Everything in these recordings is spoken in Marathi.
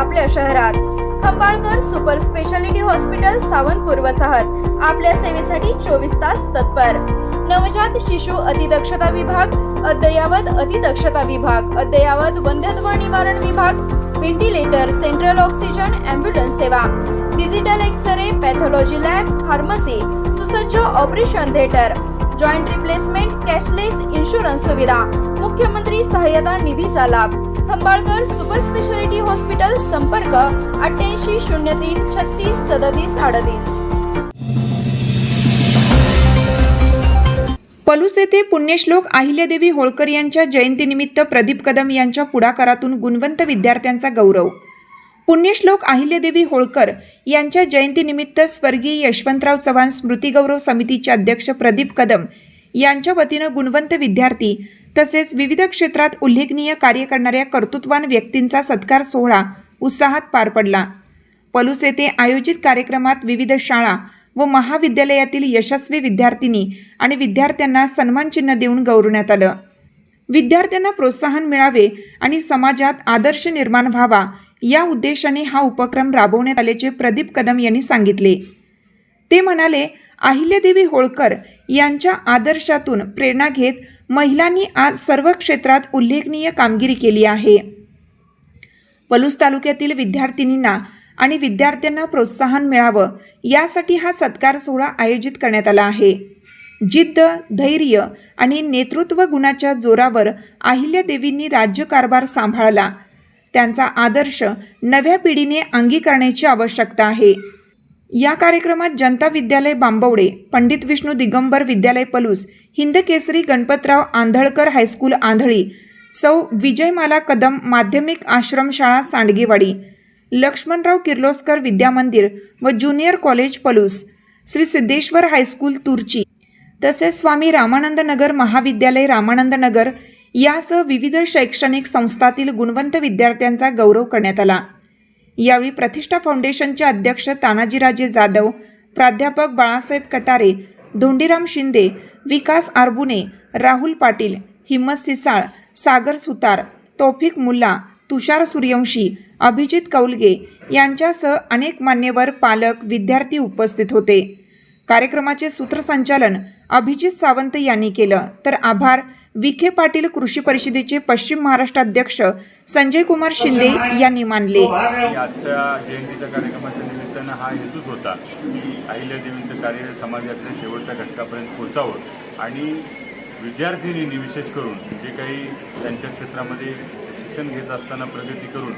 आपल्या शहरात। Khambalkar super speciality hospital Sawantpur वसाहत आपल्या सेवेसाठी 24 तास तत्पर। नवजात शिशु अतिदक्षता विभाग, अद्ययावत अतिदक्षता विभाग, अद्ययावत वंध्यत्व निवारण विभाग, व्हेंटिलेटर, सेंट्रल ऑक्सिजन, ॲम्ब्युलन्स सेवा, digital x-ray, pathology lab, pharmacy, सुसज्ज operation theatre, joint replacement, cashless insurance सुविधा, मुख्यमंत्री सहाय्यता निधीचा लाभ। खंबाळकर सुपर स्पेशालिटी हॉस्पिटल, संपर्क 88 03 36 37 38। पलूस येथे पुण्यश्लोक अहिल्यादेवी होळकर यांच्या जयंतीनिमित्त प्रदीप कदम यांच्या पुढाकारातून गुणवंत विद्यार्थ्यांचा गौरव। पुण्यश्लोक अहिल्यादेवी होळकर यांच्या जयंतीनिमित्त स्वर्गीय यशवंतराव चव्हाण स्मृती गौरव समितीचे अध्यक्ष प्रदीप कदम यांच्या वतीनं गुणवंत विद्यार्थी तसेच विविध क्षेत्रात उल्लेखनीय कार्य करणाऱ्या कर्तृत्ववान व्यक्तींचा सत्कार सोहळा उत्साहात पार पडला। पलूस येथे आयोजित कार्यक्रमात विविध शाळा व महाविद्यालयातील यशस्वी विद्यार्थिनी आणि विद्यार्थ्यांना सन्मानचिन्ह देऊन गौरवण्यात आलं। विद्यार्थ्यांना प्रोत्साहन मिळावे आणि समाजात आदर्श निर्माण व्हावा या उद्देशाने हा उपक्रम राबवण्यात आल्याचे प्रदीप कदम यांनी सांगितले। ते म्हणाले, अहिल्यादेवी होळकर यांच्या आदर्शातून प्रेरणा घेत महिलांनी आज सर्व क्षेत्रात उल्लेखनीय कामगिरी केली आहे। पलूस तालुक्यातील विद्यार्थिनींना आणि विद्यार्थ्यांना प्रोत्साहन मिळावं यासाठी हा सत्कार सोहळा आयोजित करण्यात आला आहे। जिद्द, धैर्य आणि नेतृत्व गुणाच्या जोरावर अहिल्यादेवींनी राज्यकारभार सांभाळला। त्यांचा आदर्श नव्या पिढीने अंगीकारण्याची आवश्यकता आहे। या कार्यक्रमात जनता विद्यालय बांबवडे, पंडित विष्णू दिगंबर विद्यालय पलूस, हिंदकेसरी गणपतराव आंधळकर हायस्कूल आंधळी, सौ विजयमाला कदम माध्यमिक आश्रमशाळा सांडगेवाडी, लक्ष्मणराव किर्लोस्कर विद्यामंदिर व junior college Palus, Shri Siddheshwar high school Turchi तसेच स्वामी रामानंद नगर महाविद्यालय रामानंद नगर यासह विविध शैक्षणिक संस्थातील गुणवंत विद्यार्थ्यांचा गौरव करण्यात आला। यावेळी प्रतिष्ठा फाउंडेशनचे अध्यक्ष तानाजीराजे जाधव, प्राध्यापक बाळासाहेब कटारे, धोंडीराम शिंदे, विकास आरबुने, राहुल पाटील, हिम्मत सिसाळ, सागर सुतार, तौफिक मुल्ला, तुषार सूर्यवंशी, अभिजित कौलगे यांच्यासह अनेक मान्यवर, पालक, विद्यार्थी उपस्थित होते। कार्यक्रमाचे सूत्रसंचालन अभिजित सावंत यांनी केलं, तर आभार विखे पाटील कृषी परिषदेचे पश्चिम महाराष्ट्र अध्यक्ष संजय कुमार शिंदे यांनी मानले। आजच्या जयंतीच्या कार्यक्रमाच्या निमित्तानं हा हेतूच होता की अहिल्यादेवींचं कार्य समाजातल्या शेवटच्या घटकापर्यंत पोहोचावं आणि विद्यार्थिनींनी विशेष करून जे काही त्यांच्या क्षेत्रामध्ये शिक्षण घेत असताना प्रगती करून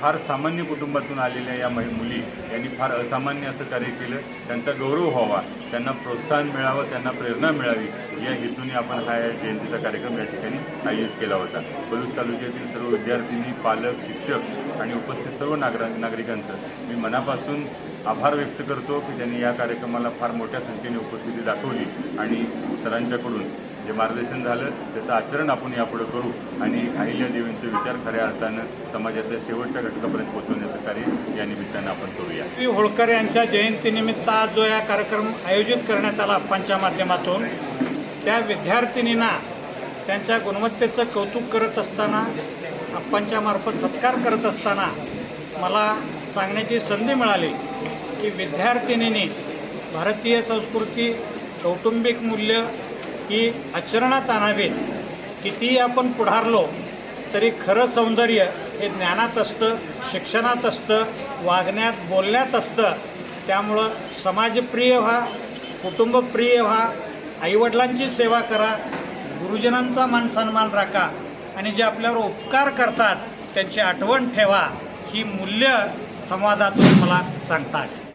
फार सामान्य कुटुंबातून आलेल्या या मुली यांनी फार असामान्य असं कार्य केलं, त्यांचा गौरव व्हावा, त्यांना प्रोत्साहन मिळावं, त्यांना प्रेरणा मिळावी या हेतूने आपण हा जयंतीचा कार्यक्रम या ठिकाणी आयोजित केला होता। पलूस तालुक्यातील सर्व विद्यार्थिनी, पालक, शिक्षक आणि उपस्थित सर्व नागरिकांचं मी मनापासून आभार व्यक्त करतो की त्यांनी या कार्यक्रमाला फार मोठ्या संख्येने उपस्थिती दाखवली आणि सरांच्याकडून जे मार्गदर्शन झालं त्याचं आचरण आपण यापुढे करू आणि अहिल्यादेवींचे विचार खऱ्या अर्थानं समाजाच्या शेवटच्या घटकापर्यंत पोहोचवण्याचं कार्य या निमित्तानं आपण करूया। होळकर यांच्या जयंतीनिमित्त आज जो या कार्यक्रम आयोजित करण्यात आला आप्पांच्या माध्यमातून, त्या विद्यार्थिनींना त्यांच्या गुणवत्तेचं कौतुक करत असताना, आप्पांच्या मार्फत सत्कार करत असताना मला सांगण्याची संधी मिळाली की विद्यार्थिनींनी भारतीय संस्कृती, कौटुंबिक मूल्य ही आचरणात आणावीत। कितीही आपण पुढारलो तरी खरं सौंदर्य हे ज्ञानात असतं, शिक्षणात असतं, वागण्यात, बोलण्यात असतं। त्यामुळं समाजप्रिय व्हा, कुटुंबप्रिय व्हा, आईवडिलांची सेवा करा, गुरुजनांचा मानसन्मान राखा आणि जे आपल्यावर उपकार करतात त्यांची आठवण ठेवा, ही मूल्य संवादातून मला सांगतात।